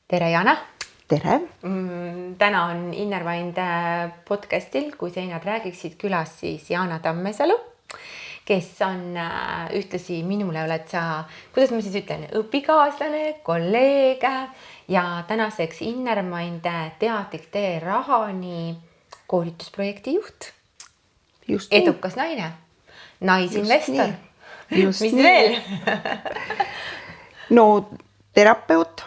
Tere, Jana! Tere! Täna on Innermind podcastil, kui seinad räägiksid külas, siis Jana Tammesalu, kes on ühtlasi minule oled sa, kuidas ma siis ütlen, õpikaaslane, kolleeg ja tänaseks Innermind teadlik tee rahani koolitusprojekti juht. Just edukas naine, naisinvestor. Just Mis nii. veel? No terapeut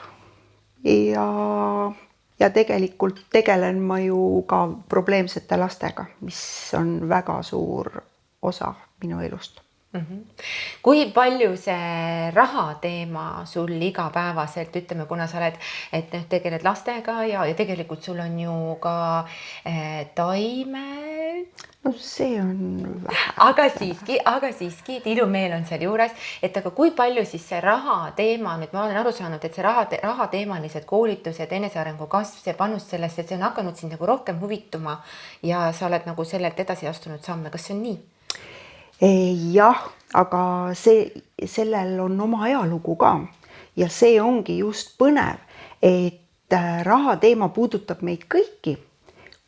ja tegelikult tegelen ma ju ka probleemsete lastega, mis on väga suur osa minu elust. Kui palju see raha teema sul igapäevaselt, ütleme, kuna sa oled, et tegeled lastega ja tegelikult sul on ju ka taime. No see on vähe. Aga siiski, tilumeel on seal juures, et aga kui palju siis see raha teema, nüüd ma olen aru saanud, et see raha teemalised koolitused, enesearengu kasv, see panus sellesse, et see on hakanud sind nagu rohkem huvituma ja sa oled nagu sellelt edasi astunud samme, kas see on nii? Jah, aga sellel on oma ajalugu ka ja see ongi just põnev, et raha teema puudutab meid kõiki,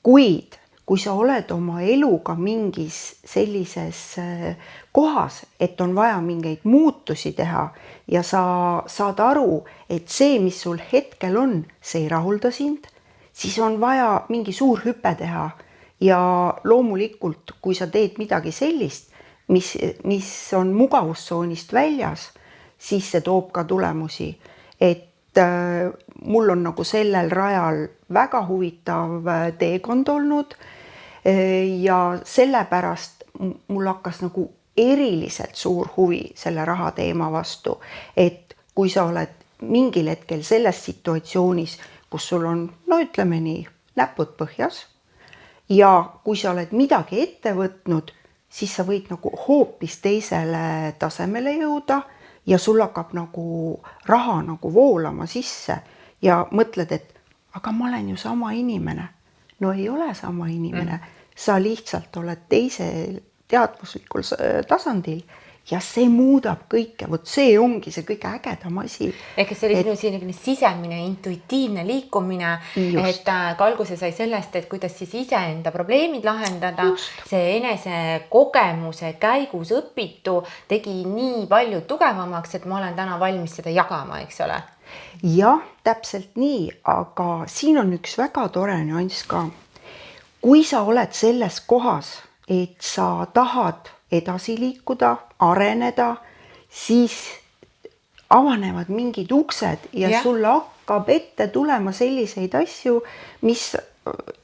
kuid kui sa oled oma eluga mingis sellises kohas, et on vaja mingeid muutusi teha ja sa saad aru, et see, mis sul hetkel on, see ei rahulda sind, siis on vaja mingi suur hüpe teha ja loomulikult, kui sa teed midagi sellist, mis on mugavustsoonist väljas, siis see toob ka tulemusi. Et mul on nagu sellel rajal väga huvitav teekond olnud ja sellepärast mul hakkas nagu eriliselt suur huvi selle raha teema vastu, et kui sa oled mingil hetkel selles situatsioonis, kus sul on, no ütleme nii, näpud põhjas ja kui sa oled midagi ette võtnud, siis sa võid nagu hoopis teisele tasemele jõuda ja sul hakkab nagu raha nagu voolama sisse ja mõtled, et aga ma olen ju sama inimene. No ei ole sama inimene. Sa lihtsalt oled teisel teadvuslikul tasandil ja see muudab kõike. Vot see ongi see kõige ägedam asi. Ehk see oli sinu sisemine, intuitiivne liikumine, Just. et ka alguse sai sellest, et kuidas siis iseenda probleemid lahendada. Just. See enese kogemuse käigus õpitu tegi nii palju tugevamaks, et ma olen täna valmis seda jagama, eks ole? Jah, täpselt nii, aga siin on üks väga tore nüanss ka. Kui sa oled selles kohas, et sa tahad edasi liikuda, areneda, siis avanevad mingid uksed ja sul hakkab ette tulema selliseid asju, mis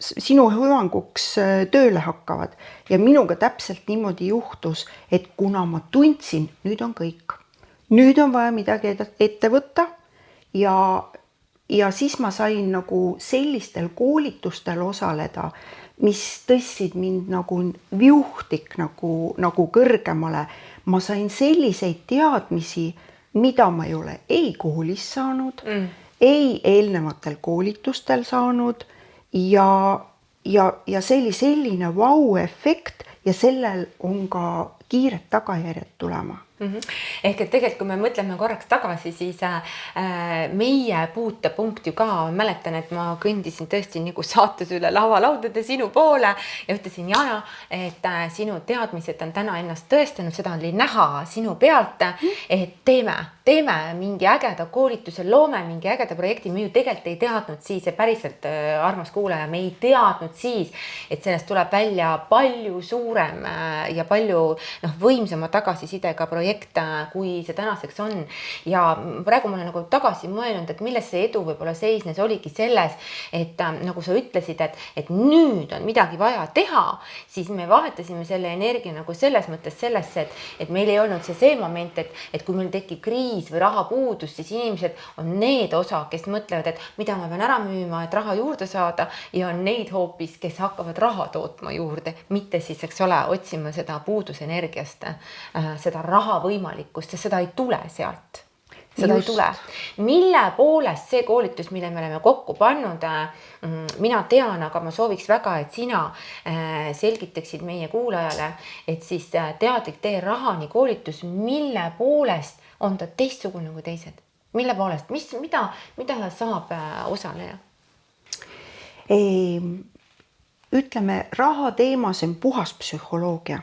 sinu hüvanguks tööle hakkavad. Ja minuga täpselt niimoodi juhtus, et kuna ma tundsin, nüüd on kõik. Nüüd on vaja midagi ette võtta ja siis ma sain nagu sellistel koolitustel osaleda, mis tõstsid mind nagu viuhtik nagu kõrgemale. Ma sain selliseid teadmisi, mida ma ei ole ei koolis saanud, ei eelnevatel koolitustel saanud ja see oli selline vau-efekt ja sellel on ka kiired tagajärjed tulema. Ehk et tegelikult, kui me mõtleme korraks tagasi, siis meie puutepunkt ju ka, mäletan, et ma kõndisin tõesti nagu saates üle lavalaudade sinu poole ja ütlesin, Jana, et sinu teadmised on täna ennast tõestanud, seda oli näha sinu pealt, et teeme mingi ägeda koolituse, loome mingi ägeda projekti, me ju tegelikult ei teadnud siis, ja päriselt armas kuulaja, me ei teadnud siis, et sellest tuleb välja palju suurem ja palju võimsama tagasisidega projekt, kui see tänaseks on. Ja praegu ma olen nagu tagasi mõelnud, et milles see edu võib-olla seisnes, oligi selles, et nagu sa ütlesid, et nüüd on midagi vaja teha, siis me vahetasime selle energia nagu selles mõttes sellesse, et meil ei olnud see moment, et kui meil tekib kriis või rahapuudus, siis inimesed on need osa, kes mõtlevad, et mida ma pean ära müüma, et raha juurde saada ja on neid hoopis, kes hakkavad raha tootma juurde, mitte siis, eks ole, otsima seda puudusenergiast, seda raha võimalikkust, sest seda ei tule sealt. Seda ei tule. Mille poolest see koolitus, mille me oleme kokku pannud, mina tean, aga ma sooviks väga, et sina selgitaksid meie kuulajale, et siis teadlik tee rahani koolitus, mille poolest on ta teistsugune kui teised? mille poolest, mida saab osaleja? Ütleme, raha teema, see on puhas psühholoogia.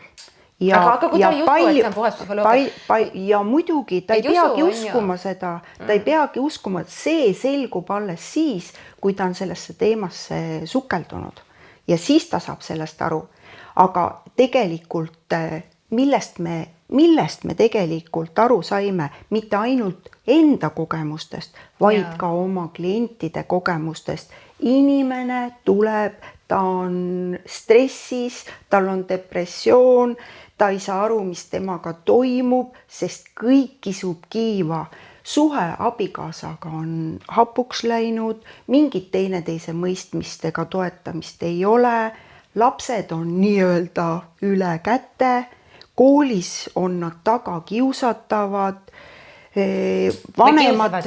Aga kui ta ei usu, et see on puhas psühholoogia? Ja muidugi, ta ei peagi uskuma seda, ta ei peagi uskuma, et see selgub alles siis, kui ta on sellesse teemasse sukeldunud. Ja siis ta saab sellest aru. Aga tegelikult, millest me tegelikult aru saime, mitte ainult enda kogemustest, vaid ka oma klientide kogemustest. Inimene tuleb, ta on stressis, tal on depressioon, ta ei saa aru, mis temaga toimub, sest kõik kisub kiiva. Suhe abikaasaga on hapuks läinud, mingit teineteise mõistmistega toetamist ei ole, lapsed on nii-öelda üle käte, koolis on nad taga kiusatavad, vanemad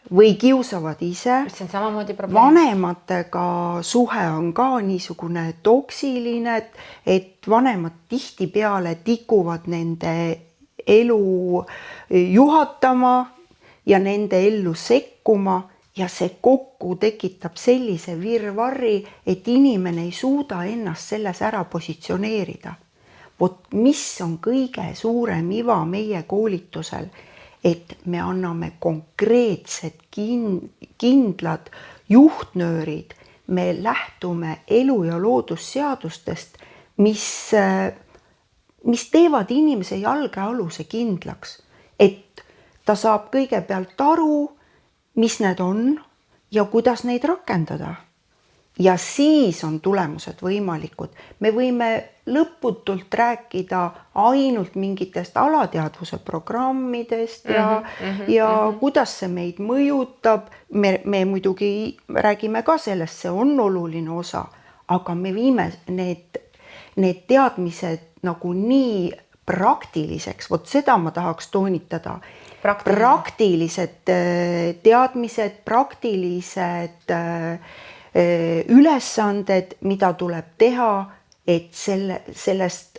või kiusavad ise. See on samamoodi probleem. Vanematega suhe on ka niisugune toksiline, et vanemad tihtipeale tikuvad nende elu juhatama ja nende ellu sekkuma ja see kokku tekitab sellise virvarri, et inimene ei suuda ennast selles ära positsioneerida. Vot mis on kõige suurem iva meie koolitusel, et me anname konkreetsed kindlad juhtnöörid, me lähtume elu- ja loodusseadustest, mis teevad inimese jalgealuse kindlaks, et ta saab kõigepealt aru, mis need on ja kuidas neid rakendada. Ja siis on tulemused võimalikud. Me võime lõputult rääkida ainult mingitest alateadvuse programmidest ja kuidas see meid mõjutab. Me muidugi räägime ka sellest, see on oluline osa, aga me viime need teadmised nagu nii praktiliseks. Vot seda ma tahaks toonitada. Praktilised teadmised, praktilised ülesanded, mida tuleb teha, et sellest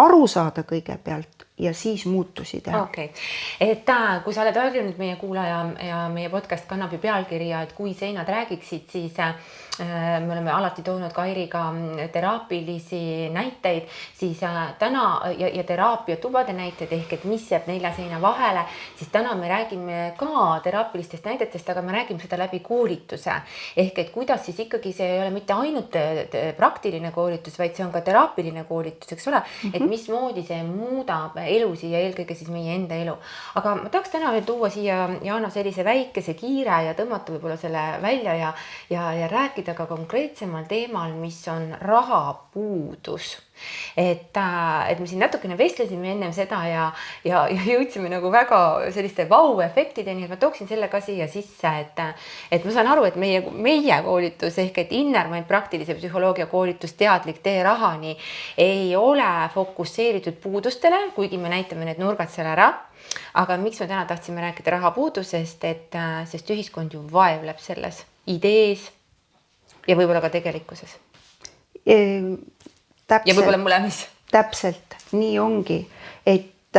aru saada kõigepealt ja siis muutusi teha. Okay. Et kui sa oled öelnud meie kuulaja ja meie podcast kannab ju pealkirja, et kui seinad räägiksid, siis me oleme alati toonud Kairiga teraapilisi näiteid, siis täna ja teraapiatubade näiteid ehk et mis jääb 4 seina vahele, siis täna me räägime ka teraapilistest näidetest, aga me räägime seda läbi koolituse. Ehk et kuidas siis ikkagi see ei ole mitte ainult praktiline koolitus, vaid see on ka teraapiline koolitus, eks ole, et mismoodi see muudab elusi ja eelkõige siis meie enda elu. Aga ma tahaks täna veel tuua siia, Jaana, sellise väikese kiire ja tõmmata võib-olla selle välja ja rääkida ka konkreetsemal teemal, mis on rahapuudus. Et me siin natukene vestlesime ennem seda ja jõudsime nagu väga selliste vau-efektideni, et ma tooksin selle ka siia sisse, et ma saan aru, et meie koolitus ehk et Innermind praktilise psühholoogia koolitus teadlik tee rahani ei ole fokusseeritud puudustele, kuigi me näitame need nurgad seal ära. Aga miks me täna tahtsime rääkida rahapuudusest, sest ühiskond ju vaevleb selles idees ja võib-olla ka tegelikkuses. Ja võib-olla mõlemis. Täpselt, nii ongi, et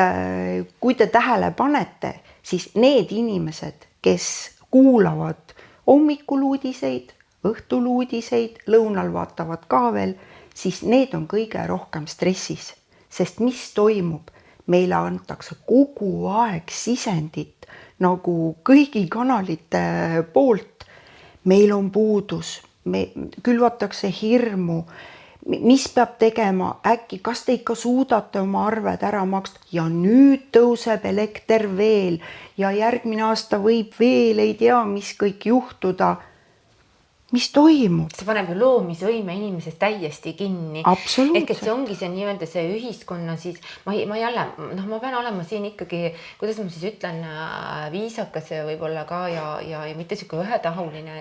kui te tähele panete, siis need inimesed, kes kuulavad hommikul uudiseid, õhtul uudiseid, lõunal vaatavad ka veel, siis need on kõige rohkem stressis, sest mis toimub? Meile antakse kogu aeg sisendit nagu kõigi kanalite poolt. Meil on puudus, külvatakse hirmu, mis peab tegema, äkki, kas te ikka suudate oma arved ära maksta ja nüüd tõuseb elekter veel ja järgmine aasta võib veel, ei tea, mis kõik juhtuda. Mis toimub? See paneb ju loomisvõime inimesest täiesti kinni. Absoluutselt. Ehk et see ongi see nii-öelda see ühiskonna siis, ma pean olema siin ikkagi, kuidas ma siis ütlen, viisakas võib-olla ka ja mitte selline ühetahuline,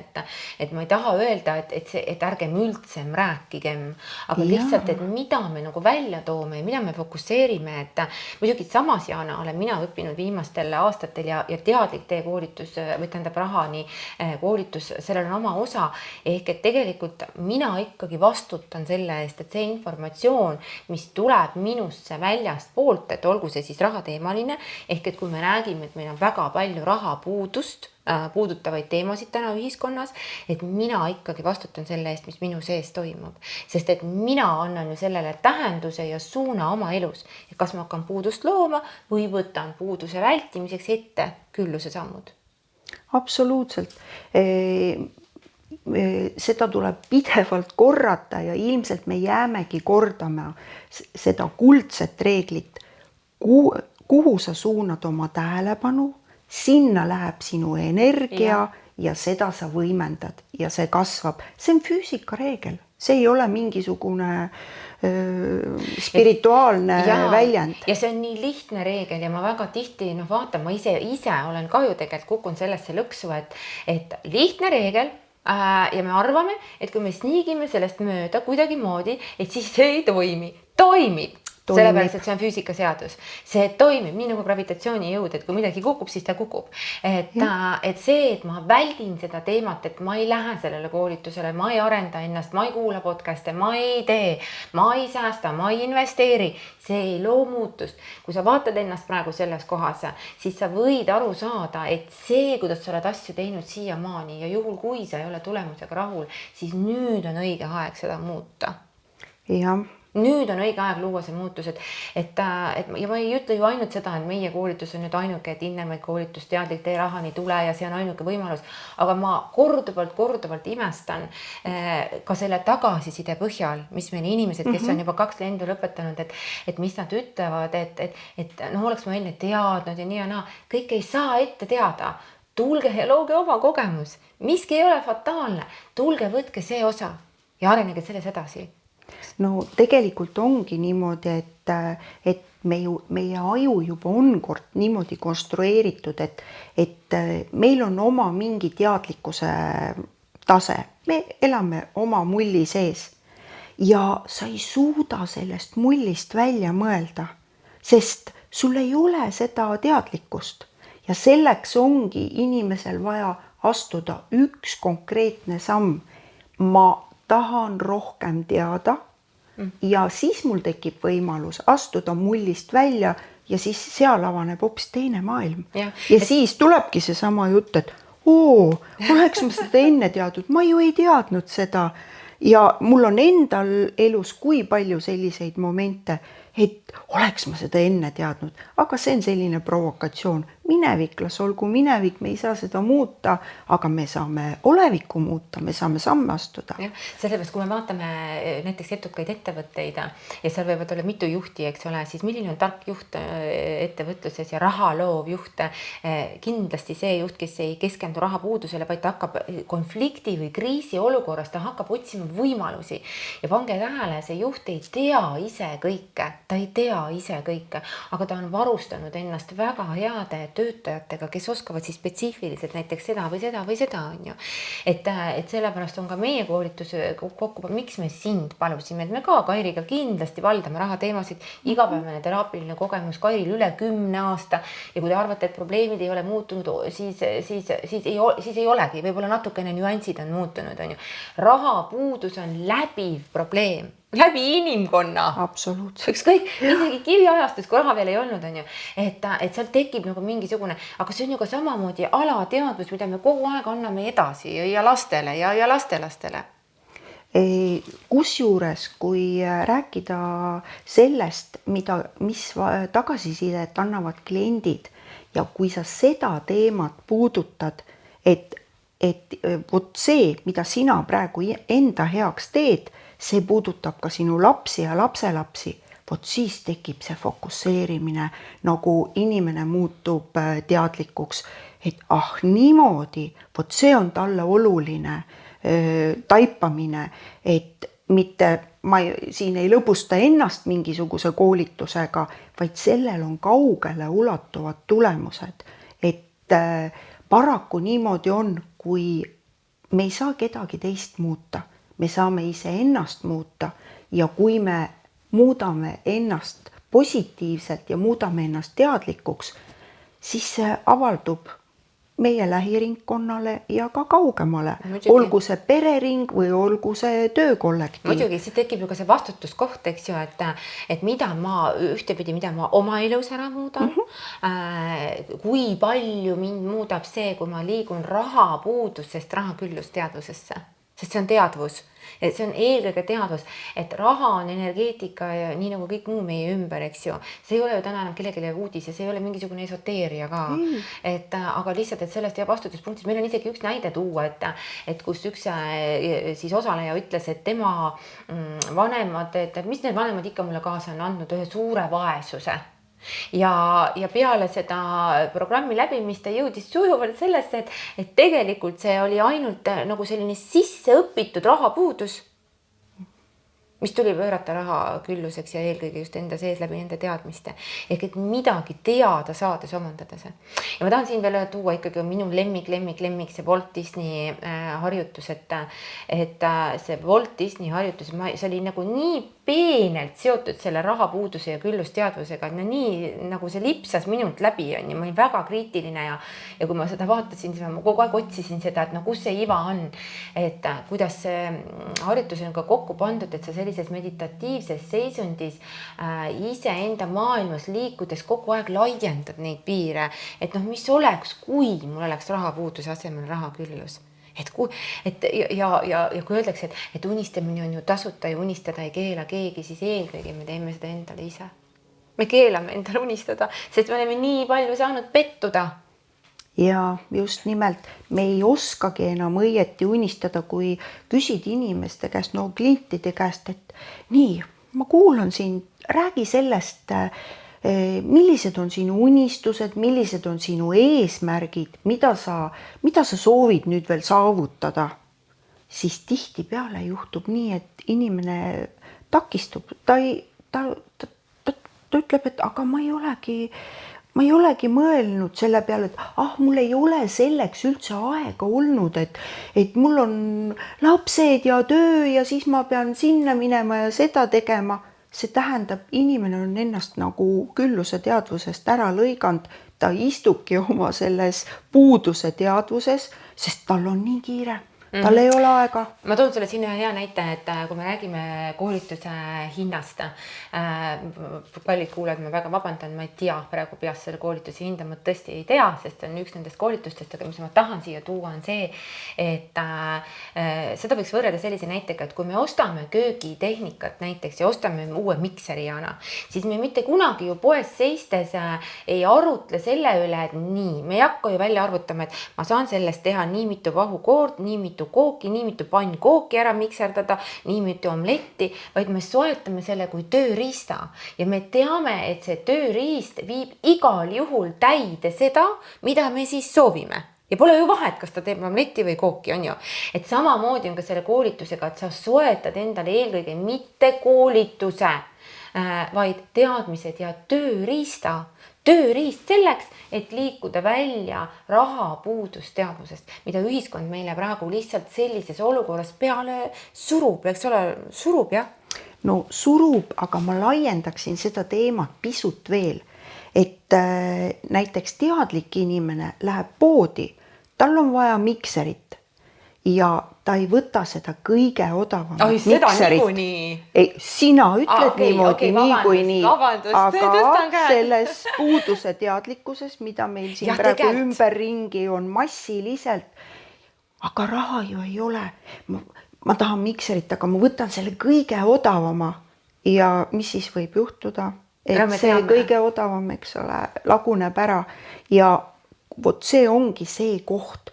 et ma ei taha öelda, et ärgem üldse rääkigem, aga lihtsalt, et mida me nagu välja toome ja mida me fokusseerime, et muidugi samas, Jaana, olen mina õppinud viimastel aastatel ja teadlik tee koolitus või tähendab rahani koolitus, sellel on oma osa. ehk et tegelikult mina ikkagi vastutan selle eest, et see informatsioon, mis tuleb minusse väljast poolt, et olgu see siis rahateemaline, ehk et kui me räägime, et meil on väga palju rahapuudust puudutavaid teemasid täna ühiskonnas, et mina ikkagi vastutan selle eest, mis minu sees toimub. Sest et mina annan ju sellele tähenduse ja suuna oma elus. Et kas ma hakkan puudust looma või võtan puuduse vältimiseks ette külluse sammud. Absoluutselt. Seda tuleb pidevalt korrata ja ilmselt me jäämegi kordama seda kuldset reeglit, kuhu sa suunad oma tähelepanu, sinna läheb sinu energia ja seda sa võimendad ja see kasvab. See on füüsikareegel, see ei ole mingisugune spirituaalne väljend. Ja see on nii lihtne reegel ja ma väga tihti vaatan, ma ise olen ka ju tegelikult kukun sellesse lõksu, et lihtne reegel ja me arvame, et kui me sniigime sellest mööda kuidagimoodi, et siis see ei toimi. Toimib. Sellepärast, et see on füüsikaseadus. See toimib nii nagu gravitatsioonijõud, et kui midagi kukub, siis ta kukub. Et see, et ma väldin seda teemat, et ma ei lähe sellele koolitusele, ma ei arenda ennast, ma ei kuula podcast'e, ma ei tee, ma ei säästa, ma ei investeeri, see ei loo muutust. Kui sa vaatad ennast praegu selles kohas, siis sa võid aru saada, et see, kuidas sa oled asju teinud siiamaani ja juhul, kui sa ei ole tulemusega rahul, siis nüüd on õige aeg seda muuta. Jah. Nüüd on õige aeg luua see muutus, ja ma ei ütle ju ainult seda, et meie koolitus on nüüd ainuke, et Innermaid koolitus teadlik tee rahani tule ja see on ainuke võimalus, aga ma korduvalt imestan ka selle tagasiside põhjal, mis meil inimesed, kes on juba 2 lendu lõpetanud, et mis nad ütlevad, et oleks ma enne teadnud ja nii ja naa, kõik ei saa ette teada. Tulge ja looge oma kogemus, miski ei ole fataalne, tulge, võtke see osa ja arenege selles edasi. No tegelikult ongi niimoodi, et meie aju juba on kord niimoodi konstrueeritud, et meil on oma mingi teadlikkuse tase. Me elame oma mulli sees ja sa ei suuda sellest mullist välja mõelda, sest sul ei ole seda teadlikkust ja selleks ongi inimesel vaja astuda üks konkreetne samm. Ma tahan rohkem teada ja siis mul tekib võimalus astuda mullist välja ja siis seal avaneb hoopis teine maailm. Ja siis tulebki see sama jutt, et oleks ma seda enne teadnud, ma ju ei teadnud seda. Ja mul on endal elus kui palju selliseid momente, et oleks ma seda enne teadnud, aga see on selline provokatsioon. Minevik, las olgu minevik, me ei saa seda muuta, aga me saame olevikku muuta, me saame samme astuda. Sellepärast, kui me vaatame näiteks edukaid ettevõtteid ja seal võivad olla mitu juhti, eks ole, siis milline on tark juht ettevõtluses ja raha loov juht, kindlasti see juht, kes ei keskendu rahapuudusele, vaid ta hakkab konflikti või kriisi olukorras, ta hakkab otsima võimalusi ja pange tähele, see juht ei tea ise kõike, ta ei tea ise kõike, aga ta on varustanud ennast väga heade töötajatega, kes oskavad siis spetsiifiliselt näiteks seda või seda on ju. Et sellepärast on ka meie koolitus kokku, miks me sind palusime, et me ka Kairiga kindlasti valdame rahateemasid, igapäevane teraapiline kogemus Kairil üle 10 aasta ja kui te arvate, et probleemid ei ole muutunud, siis ei olegi, võib-olla natukene nüansid on muutunud, on ju. Rahapuudus on läbiv probleem. Läbi inimkonna. Absoluutselt. Ükskõik, isegi kiviajastus, kui raha veel ei olnud, on ju, et seal tekib nagu mingisugune, aga see on ju ka samamoodi alateadvus, mida me kogu aeg anname edasi ja lastele ja lastelastele. Kusjuures, kui rääkida sellest, mis tagasisidet annavad kliendid ja kui sa seda teemat puudutad, et vot see, mida sina praegu enda heaks teed, see puudutab ka sinu lapsi ja lapselapsi, vot siis tekib see fokusseerimine, nagu inimene muutub teadlikuks, et niimoodi, vot see on talle oluline taipamine, et mitte ma siin ei lõbusta ennast mingisuguse koolitusega, vaid sellel on kaugele ulatuvad tulemused, et paraku niimoodi on, kui me ei saa kedagi teist muuta. Me saame ise ennast muuta ja kui me muudame ennast positiivselt ja muudame ennast teadlikuks, siis see avaldub meie lähiringkonnale ja ka kaugemale, Muidugi. olgu see perering või olgu see töökollektiiv. Muidugi, siis tekib ju ka see vastutuskoht, eks ju, et mida ma ühtepidi, mida ma oma elus ära muudan, kui palju mind muudab see, kui ma liigun rahapuudusest rahaküllusteadvusesse, sest see on teadvus. Et see on eelkõige teadvus, et raha on energeetika ja nii nagu kõik muu meie ümber, eks ju. See ei ole ju täna enam kellelegi uudis ja see ei ole mingisugune esoteeria ka. Et, aga lihtsalt, et sellest ja vastutuspunktis meil on isegi üks näide tuua, et kus üks siis osaleja ütles, et tema vanemad, et mis need vanemad ikka mulle kaasa on andnud ühe suure vaesuse. Ja peale seda programmi läbimist ta jõudis sujuvalt sellesse, et tegelikult see oli ainult nagu selline sisse õpitud rahapuudus, mis tuli pöörata raha külluseks ja eelkõige just enda sees läbi nende teadmiste. Ehk et midagi teada saades omandada see. Ja ma tahan siin veel tuua ikkagi minu lemmik see Walt Disney harjutus, et see Walt Disney harjutus, see oli nagu nii peenelt seotud selle rahapuuduse ja küllusteadvusega, et nii nagu see lipsas minult läbi on ja ma olin väga kriitiline ja kui ma seda vaatasin, siis ma kogu aeg otsisin seda, et no kus see iva on, et kuidas see harjutus on ka kokku pandud, et sa sellises meditatiivses seisundis iseenda maailmas liikudes kogu aeg laiendad neid piire, et noh, mis oleks, kui mul oleks rahapuuduse asemel rahaküllus. Ja kui öeldakse, et unistamine on ju tasuta ja unistada ei keela keegi, siis eelkõige me teeme seda endale ise. Me keelame endale unistada, sest me oleme nii palju saanud pettuda. Ja just nimelt, me ei oskagi enam õieti unistada, kui küsid inimeste käest, no klientide käest, et nii, ma kuulan sind, räägi sellest, millised on sinu unistused, millised on sinu eesmärgid, mida sa soovid nüüd veel saavutada, siis tihtipeale juhtub nii, et inimene takistub, ta ütleb, et aga ma ei olegi mõelnud selle peale, et mul ei ole selleks üldse aega olnud, et mul on lapsed ja töö ja siis ma pean sinna minema ja seda tegema. See tähendab, inimene on ennast nagu külluse teadvusest ära lõiganud, ta istubki oma selles puuduse teadvuses, sest tal on nii kiire. Tal ei ole aega. Ma toon sulle siin ühe hea näite, et kui me räägime koolituse hinnast, kallid kuulajad, ma väga vabandan, ma ei tea praegu peast selle koolituse hinda, ma tõesti ei tea, sest see on üks nendest koolitustest, aga mis ma tahan siia tuua on see, et seda võiks võrreda sellise näitega, et kui me ostame köögitehnikat näiteks ja ostame uue mikserijaana, siis me mitte kunagi ju poes seistes ei arutle selle üle, et nii, me ei hakka ju välja arvutama, et ma saan sellest teha nii mitu vahukoort, nii mitu kooki, nii mitu pann kooki ära mikserdada, nii mitu omletti, vaid me soetame selle kui tööriista ja me teame, et see tööriist viib igal juhul täide seda, mida me siis soovime. Ja pole ju vahet, kas ta teeb omletti või kooki, on ju. Et samamoodi on ka selle koolitusega, et sa soetad endale eelkõige mitte koolituse, vaid teadmised ja tööriist selleks, et liikuda välja rahapuudusteadvusest, mida ühiskond meile praegu lihtsalt sellises olukorras peale surub, eks ole, surub, jah? No surub, aga ma laiendaksin seda teemat pisut veel, et näiteks teadlik inimene läheb poodi, tal on vaja mikserit ja ta ei võta seda kõige odavamat mikserit. Sina ütled niimoodi, aga selles puuduse teadlikkuses, mida meil siin praegu ümberringi on massiliselt, aga raha ju ei ole. Ma tahan mikserit, aga ma võtan selle kõige odavama ja mis siis võib juhtuda, et see kõige odavam, eks ole, laguneb ära ja vot see ongi see koht.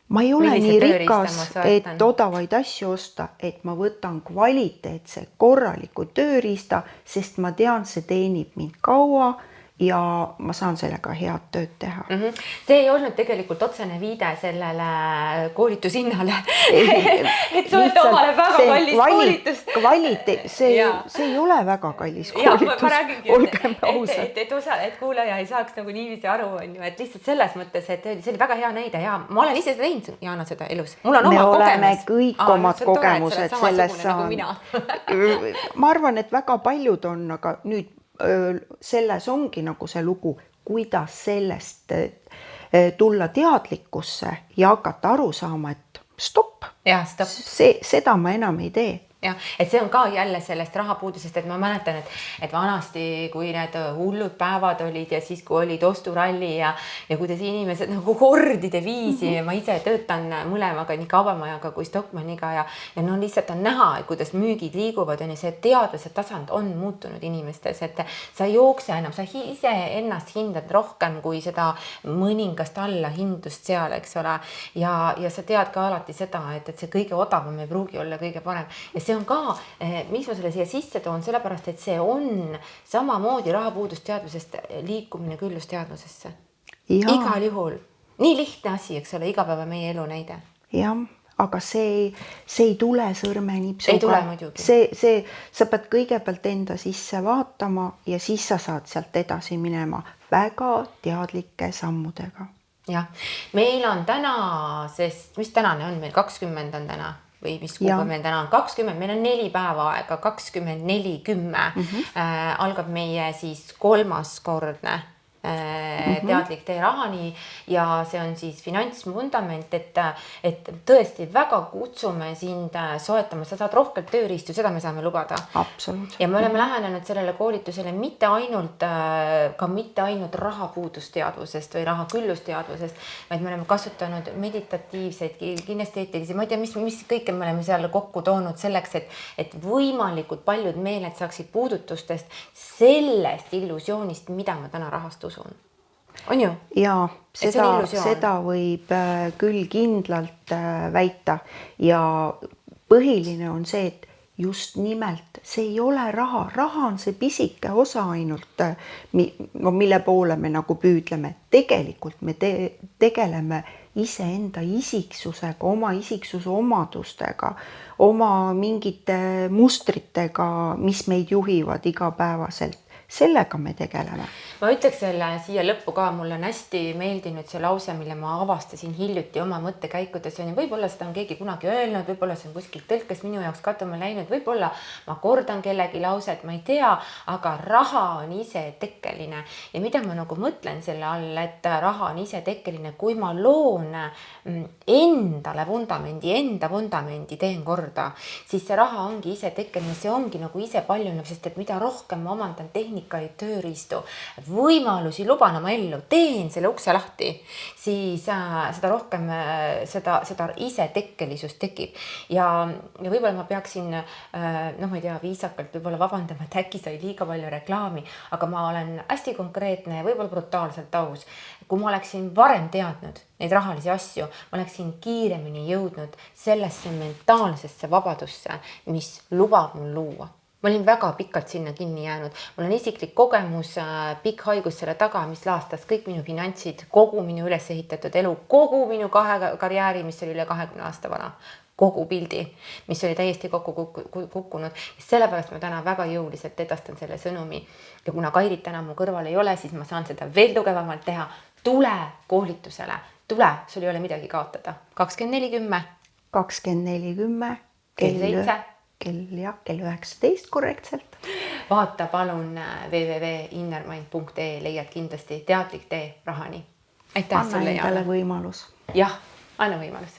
Ma ei ole nii rikas, et odavaid asju osta, et ma võtan kvaliteetse korraliku tööriista, sest ma tean, see teenib mind kaua ja ma saan sellega head tööd teha. See ei olnud tegelikult otsene viide sellele koolitushinnale. Et sa oled omale väga kallis koolitus. See ei ole väga kallis koolitus. Olgem ausad. Et kuulaja ei saaks nagu niiviisi aru, et lihtsalt selles mõttes, et see oli väga hea näide ja ma olen ise seda teinud, Jaana, seda elus. Mul on oma kogemus. Me oleme kõik omad kogemused selles saanud. Ma arvan, et väga paljud on, aga nüüd selles ongi nagu see lugu, kuidas sellest tulla teadlikkusse ja hakata aru saama, et stopp, jah, stopp. Seda ma enam ei tee. jah, et see on ka jälle sellest rahapuudusest, et ma mäletan, et vanasti, kui need hullud päevad olid ja siis, kui olid osturalli ja kuidas inimesed nagu hordide viisi ma ise töötan mõlemaga, nii Kaubamajaga kui Stockmanniga ja no lihtsalt on näha, et kuidas müügid liiguvad ja see teadvuse tasand on muutunud inimestes, et sa ei jookse enam, sa ise ennast hindad rohkem kui seda mõningast allahindlust seal, eks ole. Ja sa tead ka alati seda, et see kõige odavam ei pruugi olla kõige parem. Ja see on ka, miks ma selle siia sisse toon, sellepärast, et see on samamoodi rahapuudusteadvusest liikumine küllusteadvusesse. Igal juhul. Nii lihtne asi, eks ole, igapäeva meie elu näide. Jah, aga see ei tule sõrmenipsuga. Ei tule muidugi. Sa pead kõigepealt enda sisse vaatama ja siis sa saad sealt edasi minema väga teadlike sammudega. Jah, meil on täna, sest mis tänane on meil, 20 on täna? Või mis kuupäev meil täna on 20, meil on 4 päeva aega, 20.40 algab meie siis 3. kordne teadlik tee rahani ja see on siis finantsvundament, et tõesti väga kutsume sind soetama, sa saad rohkelt tööriistu, seda me saame lubada. Absoluutselt. Ja me oleme lähenenud sellele koolitusele mitte ainult rahapuudusteadvusest või rahaküllusteadvusest, vaid me oleme kasutanud meditatiivseid, kinesteetilisi, ma ei tea, mis kõike me oleme seal kokku toonud selleks, et võimalikult paljud meeled saaksid puudutustest sellest illusioonist, mida ma täna rahast usun. On ju? Ja seda võib küll kindlalt väita ja põhiline on see, et just nimelt see ei ole raha. Raha on see pisike osa ainult, mille poole me nagu püüdleme. Tegelikult me tegeleme iseenda isiksusega, oma isiksuse omadustega, oma mingite mustritega, mis meid juhivad igapäevaselt. Sellega me tegeleme. Ma ütleks selle siia lõppu ka, mulle on hästi meeldinud see lause, mille ma avastasin hiljuti oma mõttekäikudes. Võib-olla seda on keegi kunagi öelnud, võib-olla see on kuskil tõlkes minu jaoks kaduma läinud, võib-olla ma kordan kellegi lauset, ma ei tea, aga raha on ise tekkeline. Ja mida ma nagu mõtlen selle all, et raha on ise tekkeline, kui ma loon enda vundamendi teen korda, siis see raha ongi ise tekkeline, see ongi nagu ise paljunev, sest et mida rohkem ma omandan tehnikaid, tööriistu, võimalusi luban oma ellu, teen selle ukse lahti, siis seda rohkem seda ise tekkelisust tekib. Ja võib-olla ma peaksin, ma ei tea, viisakalt võib-olla vabandama, et äkki sai liiga palju reklaami, aga ma olen hästi konkreetne ja võib-olla brutaalselt aus. Kui ma oleksin varem teadnud neid rahalisi asju, ma oleksin kiiremini jõudnud sellesse mentaalsesse vabadusse, mis lubab mul luua. Ma olin väga pikalt sinna kinni jäänud. Mul on isiklik kogemus, pikk haigus selle taga, mis laastas kõik minu finantsid, kogu minu üles ehitatud elu, kogu minu 2 karjääri, mis oli üle 20 aasta vana, kogu pildi, mis oli täiesti kokku kukkunud. Sellepärast ma täna väga jõuliselt edastan selle sõnumi. Ja kuna Kairit täna mu kõrval ei ole, siis ma saan seda veel tugevamalt teha. Tule koolitusele, tule, sul ei ole midagi kaotada. 20.40. 20.40. Kell 19 korrektselt. Vaata palun www.innermind.ee, leiad kindlasti teadlik tee rahani. Aitäh sulle, Anna endale võimalus. Jah, anna võimalus.